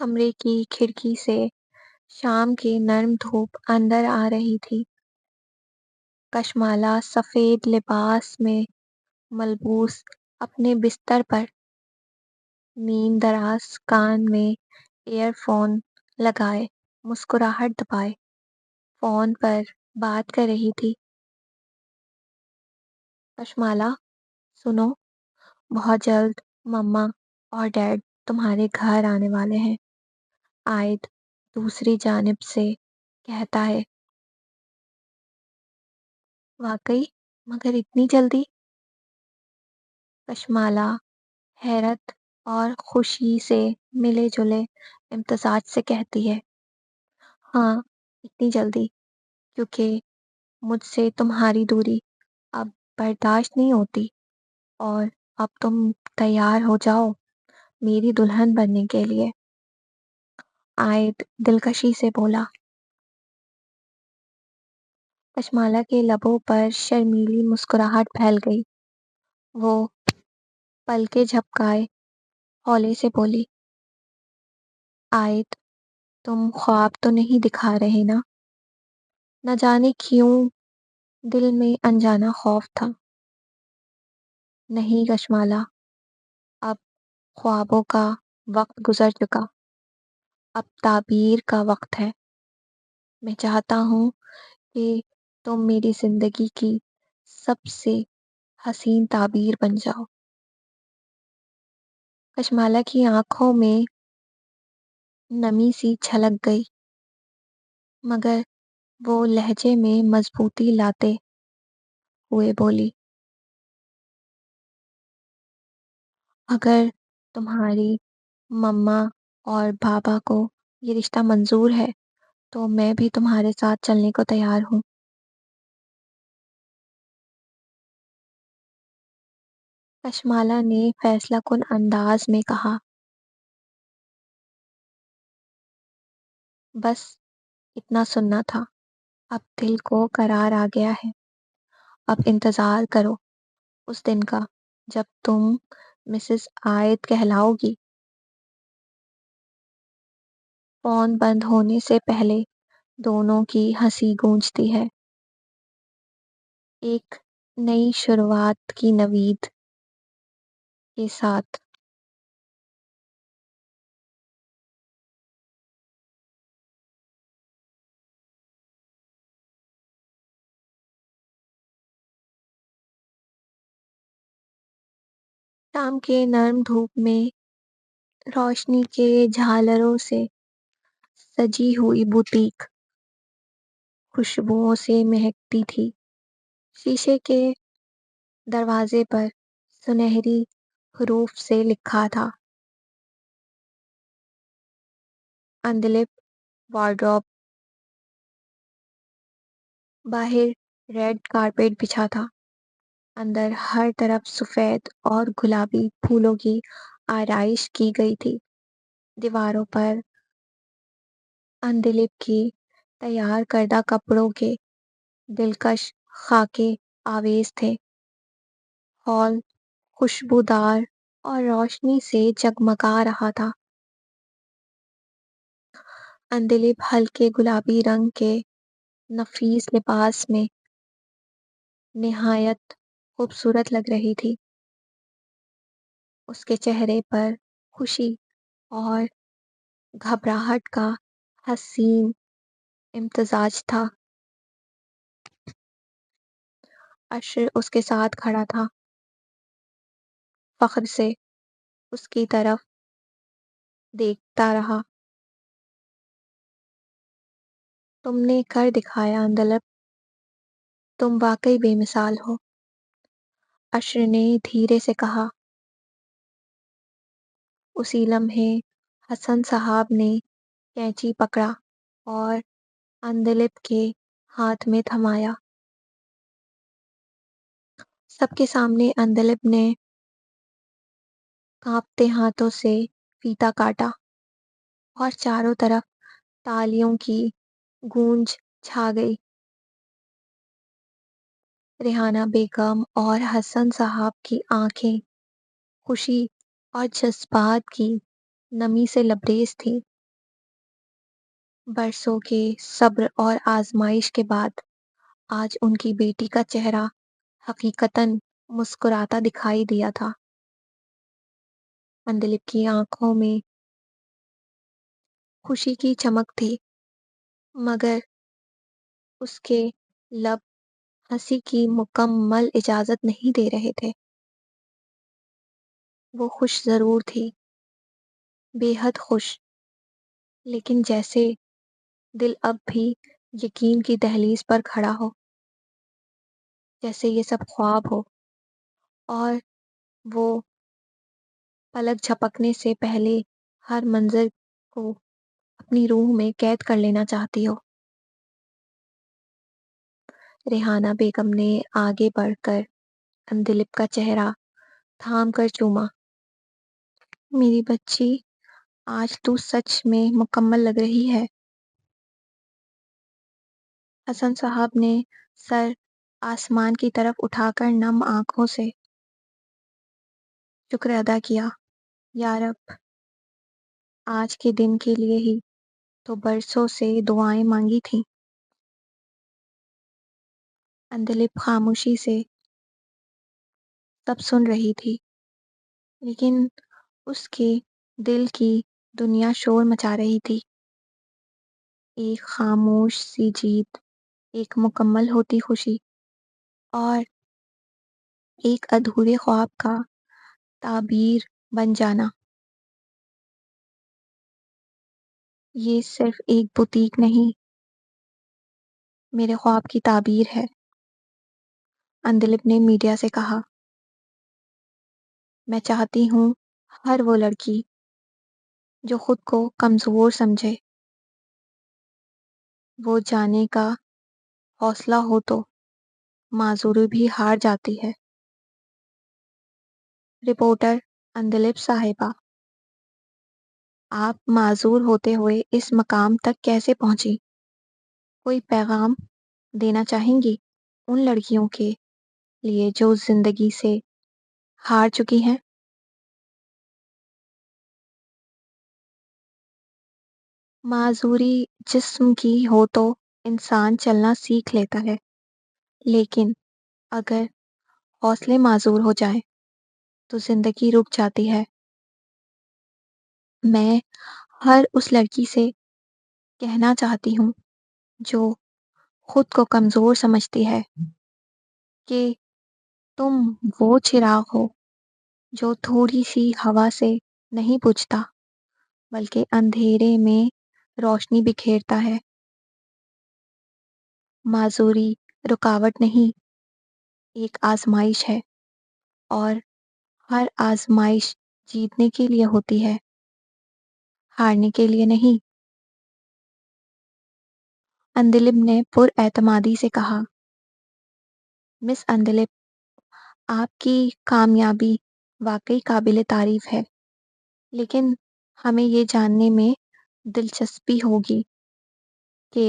کمرے کی کھڑکی سے شام کی نرم دھوپ اندر آ رہی تھی۔ کشمالا سفید لباس میں ملبوس اپنے بستر پر نیند دراز کان میں ایئر فون لگائے مسکراہٹ دبائے فون پر بات کر رہی تھی۔ کشمالا، سنو، بہت جلد مما اور ڈیڈ تمہارے گھر آنے والے ہیں، عائد دوسری جانب سے کہتا ہے۔ واقعی؟ مگر اتنی جلدی؟ کشمالا حیرت اور خوشی سے ملے جلے امتزاج سے کہتی ہے۔ ہاں، اتنی جلدی کیونکہ مجھ سے تمہاری دوری اب برداشت نہیں ہوتی، اور اب تم تیار ہو جاؤ میری دلہن بننے کے لیے، عائد دلکشی سے بولا۔ کشمالا کے لبوں پر شرمیلی مسکراہٹ پھیل گئی۔ وہ پلکیں جھپکائے ہولے سے بولی، عائد، تم خواب تو نہیں دکھا رہے نا؟ نہ جانے کیوں دل میں انجانا خوف تھا۔ نہیں کشمالا، اب خوابوں کا وقت گزر چکا، اب تعبیر کا وقت ہے۔ میں چاہتا ہوں کہ تم میری زندگی کی سب سے حسین تعبیر بن جاؤ۔ کشمالا کی آنکھوں میں نمی سی چھلک گئی، مگر وہ لہجے میں مضبوطی لاتے ہوئے بولی، اگر تمہاری مما اور بابا کو یہ رشتہ منظور ہے تو میں بھی تمہارے ساتھ چلنے کو تیار ہوں۔ کشمالا نے فیصلہ کن انداز میں کہا، بس اتنا سننا تھا، اب دل کو قرار آ گیا ہے، اب انتظار کرو اس دن کا جب تم مسز عائد کہلاؤ گی۔ فون بند ہونے سے پہلے دونوں کی ہنسی گونجتی ہے، ایک نئی شروعات کی نوید کے ساتھ۔ شام کے نرم دھوپ میں روشنی کے جھالروں سے سجی ہوئی بوتیک خوشبوؤں سے مہکتی تھی۔ شیشے کے دروازے پر سنہری حروف سے لکھا تھا، اندلپ وارڈروب۔ باہر ریڈ کارپیٹ بچھا تھا، اندر ہر طرف سفید اور گلابی پھولوں کی آرائش کی گئی تھی۔ دیواروں پر اندلپ کی تیار کردہ کپڑوں کے دلکش خاکے آویز تھے۔ ہال خوشبودار اور روشنی سے جگمگا رہا تھا۔ اندلپ ہلکے گلابی رنگ کے نفیس لباس میں نہایت خوبصورت لگ رہی تھی۔ اس کے چہرے پر خوشی اور گھبراہٹ کا حسین امتزاج تھا۔ عشر اس کے ساتھ کھڑا تھا، فخر سے اس کی طرف دیکھتا رہا۔ تم نے کر دکھایا اندلپ، تم واقعی بے مثال ہو، عشر نے دھیرے سے کہا۔ اسی لمحے حسن صاحب نے کینچی پکڑا اور اندلپ کے ہاتھ میں تھمایا۔ سب کے سامنے اندلپ نے کانپتے ہاتھوں سے فیتا کاٹا اور چاروں طرف تالیوں کی گونج چھا گئی۔ ریحانہ بیگم اور حسن صاحب کی آنکھیں خوشی اور جذبات کی نمی سے لبریز تھیں۔ برسوں کے صبر اور آزمائش کے بعد آج ان کی بیٹی کا چہرہ حقیقتاً مسکراتا دکھائی دیا تھا۔ مندلپ کی آنکھوں میں خوشی کی چمک تھی، مگر اس کے لب ہنسی کی مکمل اجازت نہیں دے رہے تھے۔ وہ خوش ضرور تھی، بے حد خوش، لیکن جیسے دل اب بھی یقین کی دہلیز پر کھڑا ہو، جیسے یہ سب خواب ہو اور وہ پلک جھپکنے سے پہلے ہر منظر کو اپنی روح میں قید کر لینا چاہتی ہو۔ ریحانہ بیگم نے آگے بڑھ کر اندلپ کا چہرہ تھام کر چوما۔ میری بچی، آج تو سچ میں مکمل لگ رہی ہے۔ حسن صاحب نے سر آسمان کی طرف اٹھا کر نم آنکھوں سے شکر ادا کیا۔ یا رب، آج کے دن کے لیے ہی تو برسوں سے دعائیں مانگی تھیں۔ اندلپ خاموشی سے سب سن رہی تھی، لیکن اس کے دل کی دنیا شور مچا رہی تھی۔ ایک خاموش سی جیت، ایک مکمل ہوتی خوشی، اور ایک ادھورے خواب کا تعبیر بن جانا۔ یہ صرف ایک بوتیک نہیں، میرے خواب کی تعبیر ہے، اندلپ نے میڈیا سے کہا۔ میں چاہتی ہوں ہر وہ لڑکی جو خود کو کمزور سمجھے، وہ جانے کا حوصلہ ہو تو معذوری بھی ہار جاتی ہے۔ رپورٹر اندلپ صاحبہ، آپ معذور ہوتے ہوئے اس مقام تک کیسے پہنچی؟ کوئی پیغام دینا چاہیں گی ان لڑکیوں کے لیے جو زندگی سے ہار چکی ہیں؟ معذوری جسم کی ہو تو انسان چلنا سیکھ لیتا ہے، لیکن اگر حوصلے معذور ہو جائیں تو زندگی رک جاتی ہے۔ میں ہر اس لڑکی سے کہنا چاہتی ہوں جو خود کو کمزور سمجھتی ہے کہ تم وہ چراغ ہو جو تھوڑی سی ہوا سے نہیں بجھتا بلکہ اندھیرے میں روشنی بکھیرتا ہے۔ معذوری رکاوٹ نہیں، ایک آزمائش ہے، اور ہر آزمائش جیتنے کے لیے ہوتی ہے، ہارنے کے لیے نہیں۔ اندلپ نے پر اعتمادی سے کہا۔ مس اندلپ، آپ کی کامیابی واقعی قابل تعریف ہے، لیکن ہمیں یہ جاننے میں دلچسپی ہوگی کہ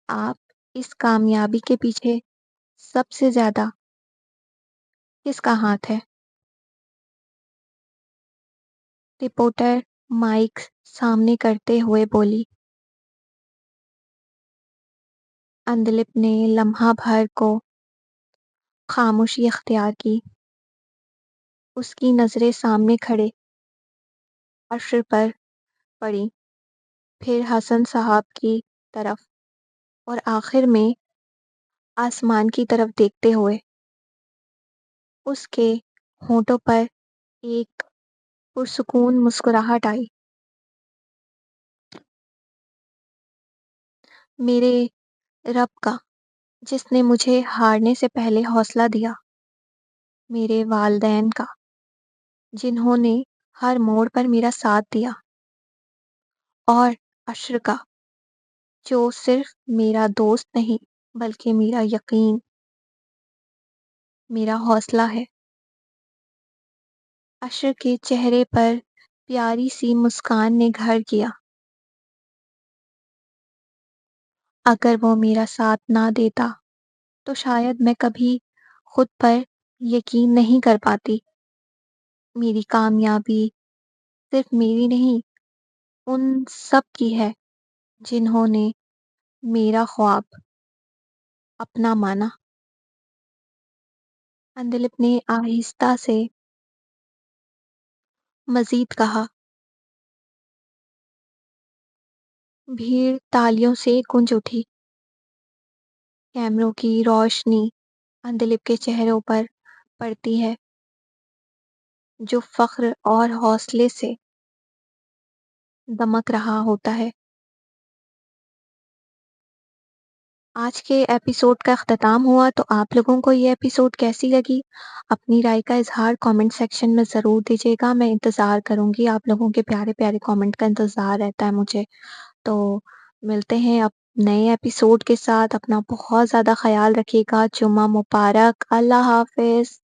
آپ اس کامیابی کے پیچھے سب سے زیادہ کس کا ہاتھ ہے؟ رپورٹر مائک سامنے کرتے ہوئے بولی۔ اندلپ نے لمحہ بھر کو خاموشی اختیار کی۔ اس کی نظریں سامنے کھڑے عرش پر پڑی، پھر حسن صاحب کی طرف، اور آخر میں آسمان کی طرف دیکھتے ہوئے اس کے ہونٹوں پر ایک پرسکون مسکراہٹ آئی۔ میرے رب کا، جس نے مجھے ہارنے سے پہلے حوصلہ دیا، میرے والدین کا، جنہوں نے ہر موڑ پر میرا ساتھ دیا، اور عشر کا، جو صرف میرا دوست نہیں بلکہ میرا یقین، میرا حوصلہ ہے۔ عشر کے چہرے پر پیاری سی مسکان نے گھر کیا۔ اگر وہ میرا ساتھ نہ دیتا تو شاید میں کبھی خود پر یقین نہیں کر پاتی۔ میری کامیابی صرف میری نہیں، ان سب کی ہے جنہوں نے میرا خواب اپنا مانا۔ اندلپ نے آہستہ سے مزید کہا۔ بھیڑ تالیوں سے گونج اٹھی۔ کیمروں کی روشنی اندلپ کے چہروں پر پڑتی ہے، جو فخر اور حوصلے سے دمک رہا ہوتا ہے۔ آج کے ایپیسوڈ کا اختتام ہوا، تو آپ لوگوں کو یہ ایپیسوڈ کیسی لگی؟ اپنی رائے کا اظہار کامنٹ سیکشن میں ضرور دیجیے گا۔ میں انتظار کروں گی، آپ لوگوں کے پیارے پیارے کامنٹ کا انتظار رہتا ہے مجھے۔ تو ملتے ہیں اب نئے ایپیسوڈ کے ساتھ۔ اپنا بہت زیادہ خیال رکھیے گا۔ جمعہ مبارک۔ اللہ حافظ۔